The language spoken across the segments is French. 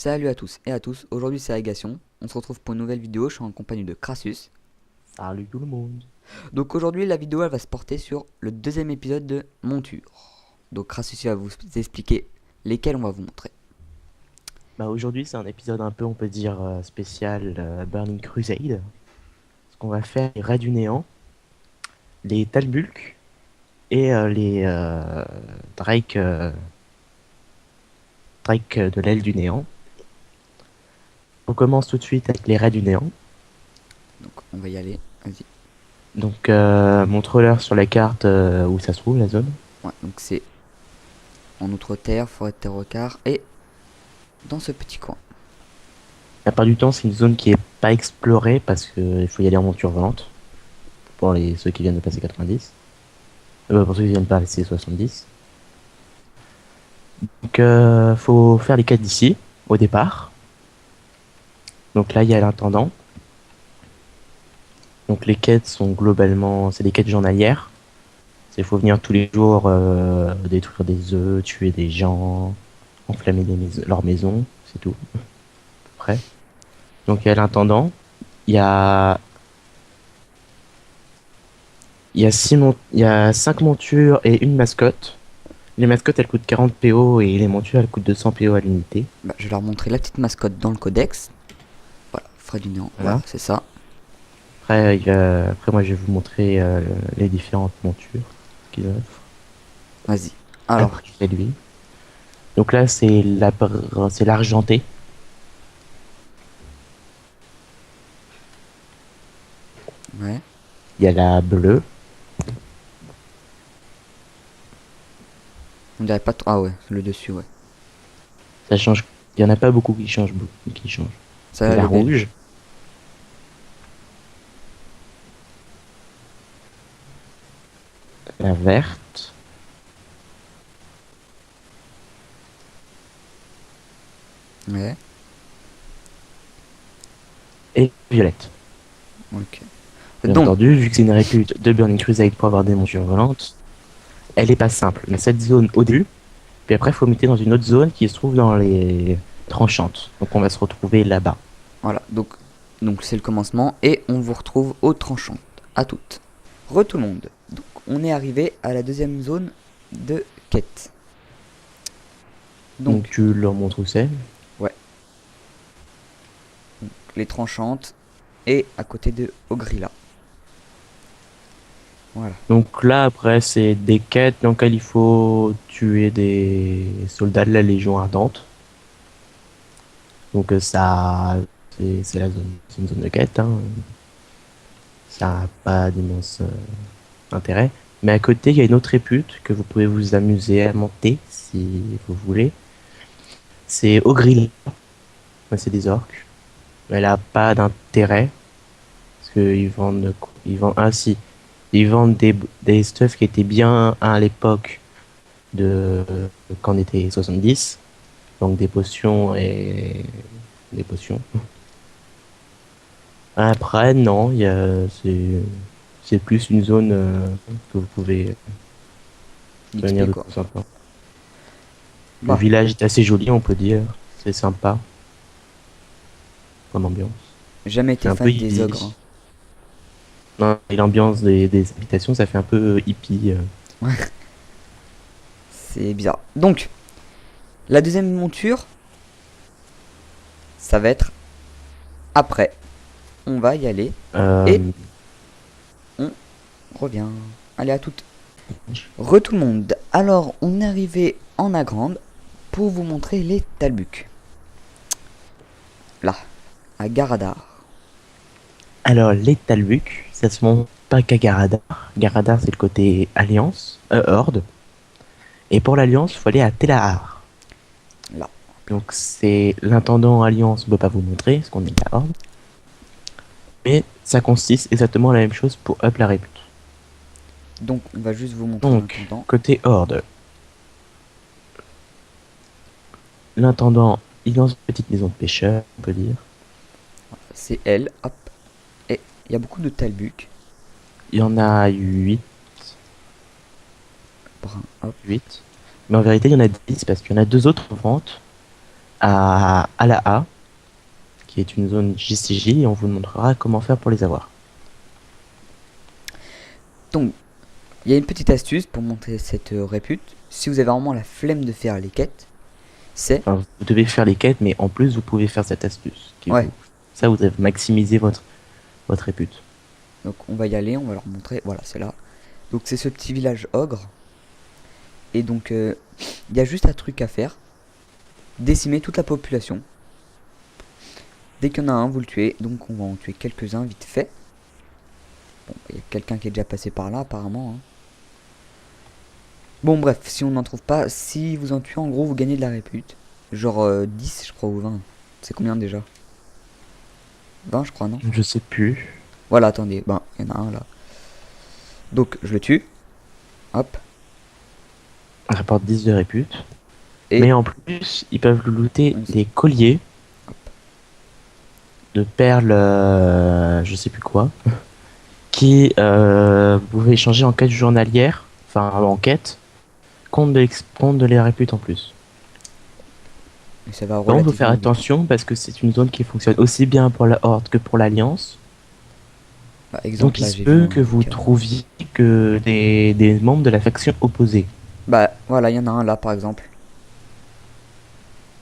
Salut à tous et à tous, aujourd'hui c'est Agation, on se retrouve pour une nouvelle vidéo, je suis en compagnie de Crassus. Salut tout le monde. Donc aujourd'hui la vidéo elle va se porter sur le deuxième épisode de Monture. Donc Crassus va vous expliquer lesquels on va vous montrer. Aujourd'hui c'est un épisode un peu on peut dire spécial Burning Crusade. Ce qu'on va faire les raids du néant, les Talbulk et les Drake, Drake de l'aile du néant. On commence tout de suite avec les raids du néant. Donc on va y aller, vas-y. Donc montre-leur sur la carte où ça se trouve la zone. Ouais, donc c'est en Outre-Terre, Forêt de Terre-Rocar et dans ce petit coin. La part du temps c'est une zone qui est pas explorée parce qu'il faut y aller en monture volante pour ceux qui viennent de passer 90. Pour ceux qui viennent de passer 70. Donc, faut faire les quêtes d'ici, au départ. Donc là, il y a l'intendant. Donc les quêtes sont globalement, c'est des quêtes journalières. Il faut venir tous les jours détruire des œufs, tuer des gens, enflammer leurs maisons, c'est tout, à peu près. Donc il y a l'intendant, il y a, il y a 5 montures et une mascotte. Les mascottes elles coûtent 40 PO et les montures elles coûtent 200 PO à l'unité. Bah, je vais leur montrer la petite mascotte dans le codex. Voilà, Frais du Néant, voilà Voilà. c'est ça. Après moi je vais vous montrer les différentes montures qu'ils offrent. Vas-y. Alors, Après c'est lui. Donc là c'est c'est l'argenté. ouais, Il y a la bleue. on dirait pas trop... Ah ouais, le dessus, ouais. Ça change. Il y en a pas beaucoup qui changent. Ça Il y a elle la est belle. rouge. La verte. Ouais, Et la violette. ok. Bien Donc, entendu, vu que c'est une répute de Burning Crusade pour avoir des montures volantes, elle est pas simple. Mais cette zone au début, puis après, il faut muter dans une autre zone qui se trouve dans les tranchantes. Donc on va se retrouver là-bas. voilà, donc c'est le commencement et on vous retrouve aux tranchantes. À toutes. Re tout le monde. Donc on est arrivé à la deuxième zone de quête. Donc Donc, tu leur montres où c'est. ouais, les tranchantes et à côté de Ogrilla. Voilà. Donc là, après, c'est des quêtes dans lesquelles il faut tuer des soldats de la Légion Ardente. Donc ça, c'est la zone, c'est une zone de quête, hein. Ça n'a pas d'immense intérêt. Mais à côté, il y a une autre répute que vous pouvez vous amuser à monter si vous voulez. C'est Ogrilla. Ouais, c'est des orques. Mais elle a pas d'intérêt parce ils vendent ainsi. Ils vendent des stuffs qui étaient bien à l'époque de quand on était 70. Donc des potions et des potions. Après, non, c'est plus une zone que vous pouvez venir XP de quoi. temps en temps. Le Bah, village est assez joli, on peut dire. C'est sympa comme ambiance. jamais C'est été un peu fan des ogres, hippie. hein. Non, et l'ambiance des habitations, ça fait un peu hippie. C'est bizarre. Donc, la deuxième monture, ça va être après. On va y aller et Euh, on revient. Allez à toutes. Re tout le monde. Alors, on est arrivé en Agrande pour vous montrer les Talbuks. Là, à Garadar. alors, les Talbuk, ça se monte pas qu'à Garadar. Garadar, c'est le côté Alliance, Horde. Et pour l'Alliance, il faut aller à Telahar. Là. Donc, c'est l'intendant Alliance, on peut pas vous montrer, parce qu'on est la Horde. Mais ça consiste exactement à la même chose pour up la répute. Donc, on va juste vous montrer Donc, l'intendant. côté Horde, l'intendant, il est dans une petite maison de pêcheur, on peut dire. C'est elle. Hop. Et il y a beaucoup de Talbuks. Il y en a 8, Brun. Hop. 8. Mais en vérité, il y en a 10 parce qu'il y en a deux autres en vente. à la A, qui est une zone JCJ, et on vous montrera comment faire pour les avoir. Donc, il y a une petite astuce pour monter cette répute. Si vous avez vraiment la flemme de faire les quêtes, c'est... Enfin, vous devez faire les quêtes, mais en plus, vous pouvez faire cette astuce. Ouais, Ça, vous avez maximisé votre répute. donc on va y aller, on va leur montrer. Voilà, c'est là. Donc c'est ce petit village ogre. Et donc, il y a juste un truc à faire. Décimer toute la population. Dès qu'il y en a un, vous le tuez. Donc on va en tuer quelques-uns vite fait. Bon, il y a quelqu'un qui est déjà passé par là apparemment. Hein. Bon bref, si on n'en trouve pas, si vous en tuez en gros, vous gagnez de la répute. Genre 10 je crois ou 20. C'est combien déjà? 20 je crois, non? Je sais plus. Voilà, attendez, ben il y en a un là. Donc je le tue. Hop. On rapporte 10 de répute. Et Mais en plus, ils peuvent looter 11. des colliers de perles, je sais plus quoi, qui vous pouvez échanger en quête journalière, enfin en quête, contre de les réputes en plus. Et ça va Donc, il faut faire relativement vite. attention parce que c'est une zone qui fonctionne aussi bien pour la Horde que pour l'Alliance. Bah, Donc exemple il là se j'ai peut vu que un vous cas. trouviez que des membres de la faction opposée. Bah voilà, il y en a un là par exemple.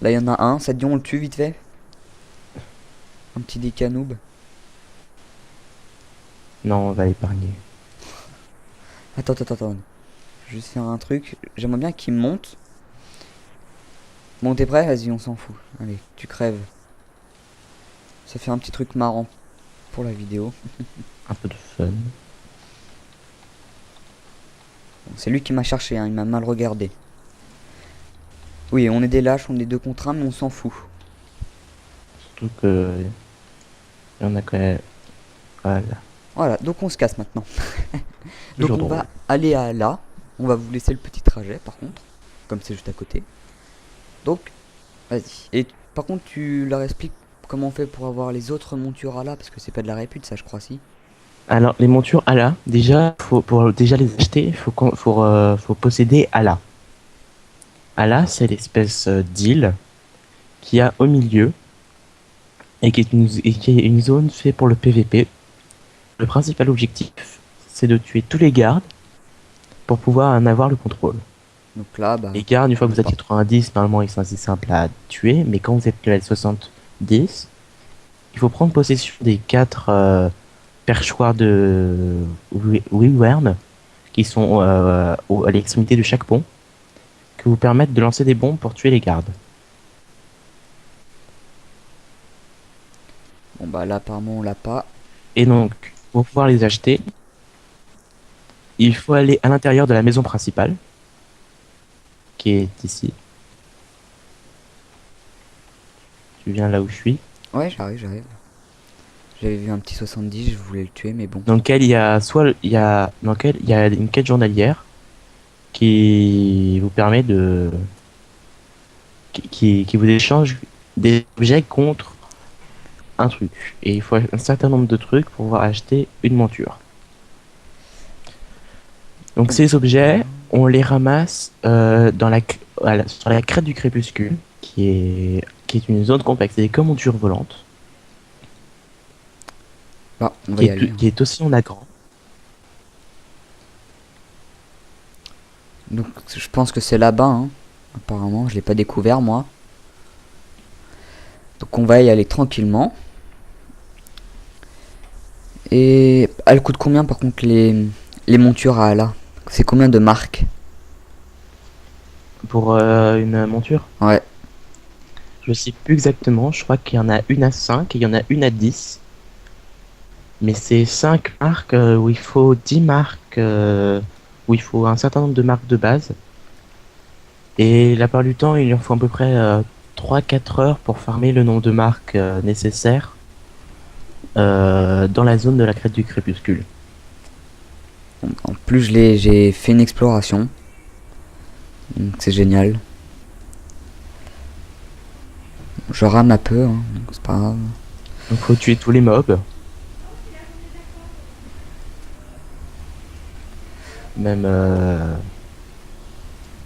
Là il y en a un, ça te dit on le tue vite fait? Un petit décanoob. Non, on va l'épargner. Attends. Je vais juste faire un truc. J'aimerais bien qu'il monte. Bon, t'es prêt? Vas-y, on s'en fout. Allez, tu crèves. Ça fait un petit truc marrant pour la vidéo. Un peu de fun. Bon, c'est lui qui m'a cherché, hein, il m'a mal regardé. Oui, on est des lâches, on est 2 contre 1, mais on s'en fout. Surtout que il y en a quand même. Voilà. Voilà, donc on se casse maintenant. Donc Toujours on drôle. va aller à là. On va vous laisser le petit trajet par contre. Comme c'est juste à côté. Donc, vas-y. Et par contre, tu leur expliques comment on fait pour avoir les autres montures à là. Parce que c'est pas de la répute, ça je crois si. Alors, les montures Ala, déjà, pour déjà les acheter, faut posséder Ala. Ala, c'est l'espèce d'île qu'il y a au milieu et qui est une zone faite pour le PVP. Le principal objectif, c'est de tuer tous les gardes pour pouvoir en avoir le contrôle. Donc là, bah, Les gardes, une fois on que veut vous êtes pas. 90, normalement, ils sont assez simples à tuer, mais quand vous êtes level 70, il faut prendre possession des 4 perchoirs de Wyvern qui sont à l'extrémité de chaque pont, qui vous permettent de lancer des bombes pour tuer les gardes. Bon bah là apparemment on l'a pas. Et donc, pour pouvoir les acheter, il faut aller à l'intérieur de la maison principale, qui est ici. Tu viens là où je suis. Ouais, j'arrive. J'avais vu un petit 70, je voulais le tuer, mais bon. Dans lequel il y a dans lequel il y a une quête journalière qui vous permet de qui vous échange des objets contre un truc. Et il faut un certain nombre de trucs pour pouvoir acheter une monture. Donc ces objets, on les ramasse sur la crête du crépuscule, qui est une zone complexe. C'est comme monture volante, Bah, on va y aller. Hein. qui est aussi en agrand. Donc je pense que c'est là-bas, hein. Apparemment, je l'ai pas découvert moi. Donc on va y aller tranquillement. Et elle coûte combien par contre les montures à Ala? C'est combien de marques? Pour une monture, Ouais. je sais plus exactement, je crois qu'il y en a une à 5 et il y en a une à 10. Mais c'est 5 marques où il faut 10 marques, où il faut un certain nombre de marques de base. Et la plupart du temps, il leur faut à peu près 3-4 heures pour farmer le nombre de marques nécessaires dans la zone de la crête du crépuscule. En plus j'ai fait une exploration. Donc c'est génial. Je rame un peu, hein, donc c'est pas grave. Donc faut tuer tous les mobs. Même,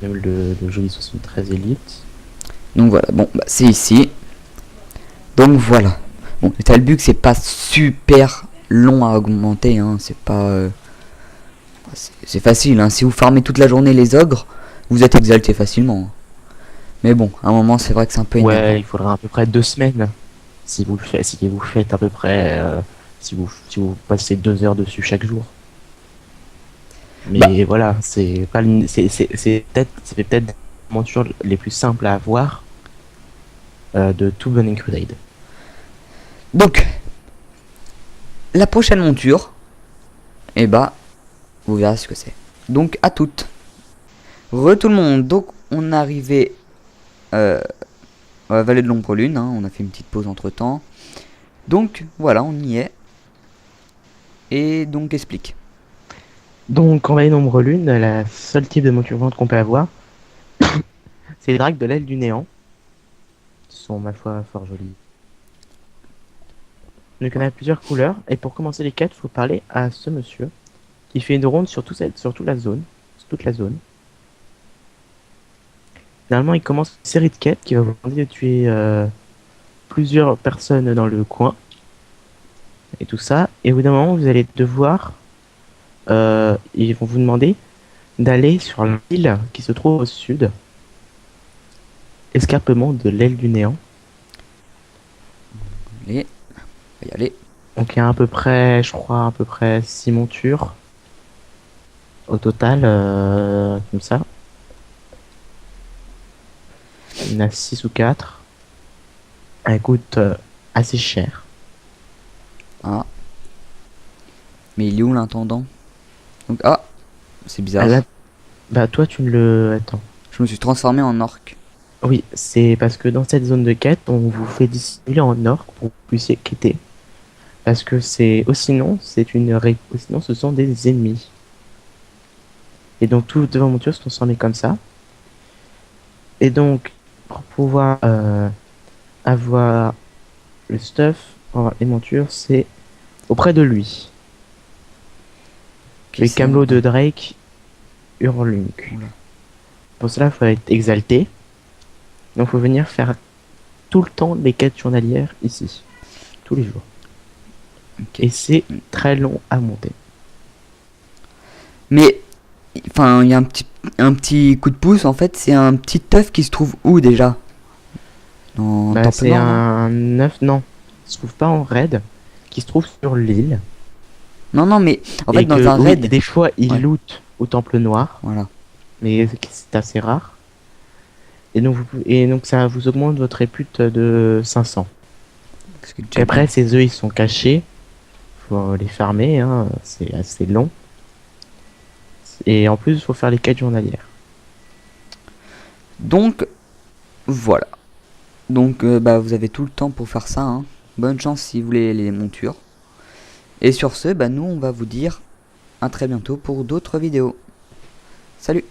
même le joli 73 Elite. Donc voilà, bon, bah, c'est ici. Donc voilà. Bon, le Talbuk, c'est pas super long à augmenter, hein. C'est pas... c'est facile, hein. Si vous farmez toute la journée les ogres, vous êtes exalté facilement. Mais bon, à un moment, c'est vrai que c'est un peu énervant. Ouais, il faudra à peu près 2 semaines si vous le faites, si vous faites à peu près, si vous passez 2 heures dessus chaque jour. Mais Bah. voilà, c'est pas, c'est peut-être, ça fait peut-être des aventures les plus simples à avoir de tout Burning Crusade. Donc, la prochaine monture, et bah, vous verrez ce que c'est. Donc, à toutes. Tout le monde. Donc, on est arrivé à la vallée de l'ombre lune. Hein. On a fait une petite pause entre temps. Donc, voilà, on y est. Et donc, explique. Donc, en Vallée Nombre Lune, la seule type de monture vente qu'on peut avoir, c'est les dracs de l'aile du néant. Qui sont, ma foi, fort jolis. Donc, il y en a plusieurs couleurs. Et pour commencer les quêtes, il faut parler à ce monsieur qui fait une ronde sur toute la zone. Sur toute la zone. Finalement, il commence une série de quêtes qui va vous demander de tuer plusieurs personnes dans le coin. Et tout ça. Et au bout d'un moment, vous allez devoir... ils vont vous demander d'aller sur l'île qui se trouve au sud. Escarpement de l'aile du néant. Allez, on va y aller. Donc il y a à peu près, je crois, à peu près 6 montures au total, comme ça. Il y en a 6 ou 4. Elle coûte assez cher. Ah. Mais il est où l'intendant? Donc, ah, c'est bizarre. Ah, là, bah toi tu ne le... Attends. Je me suis transformé en orc. Oui, c'est parce que dans cette zone de quête, on vous fait dissimuler en orc pour que vous puissiez quitter. Parce que sinon, sinon ce sont des ennemis. Et donc tout devant monture se transformer comme ça. Et donc, pour pouvoir avoir le stuff, pour avoir les montures, c'est auprès de lui. Ok, Le c'est- camelot de Drake Hurlunk. Oula. Pour cela, il faut être exalté. Donc, il faut venir faire tout le temps les quêtes journalières ici. Tous les jours. Ok. Et c'est très long à monter. Mais, enfin, il y a un petit coup de pouce. En fait, c'est un petit œuf qui se trouve où déjà? Dans Bah, Temple c'est Nord, non? un œuf, non. Il se trouve pas en raid, qui se trouve sur l'île. Non, non, mais en fait, Et dans que, un oui, raid. des fois, il Ouais. loot au Temple Noir. Voilà. Mais c'est assez rare. Et donc ça vous augmente votre répute de 500. Parce que Et après, ces œufs, ils sont cachés. Faut les farmer, hein. C'est assez long. Et en plus, il faut faire les quêtes journalières. Donc, voilà. Donc, bah, vous avez tout le temps pour faire ça. Hein. Bonne chance si vous voulez les montures. Et sur ce, bah, nous, on va vous dire à très bientôt pour d'autres vidéos. Salut!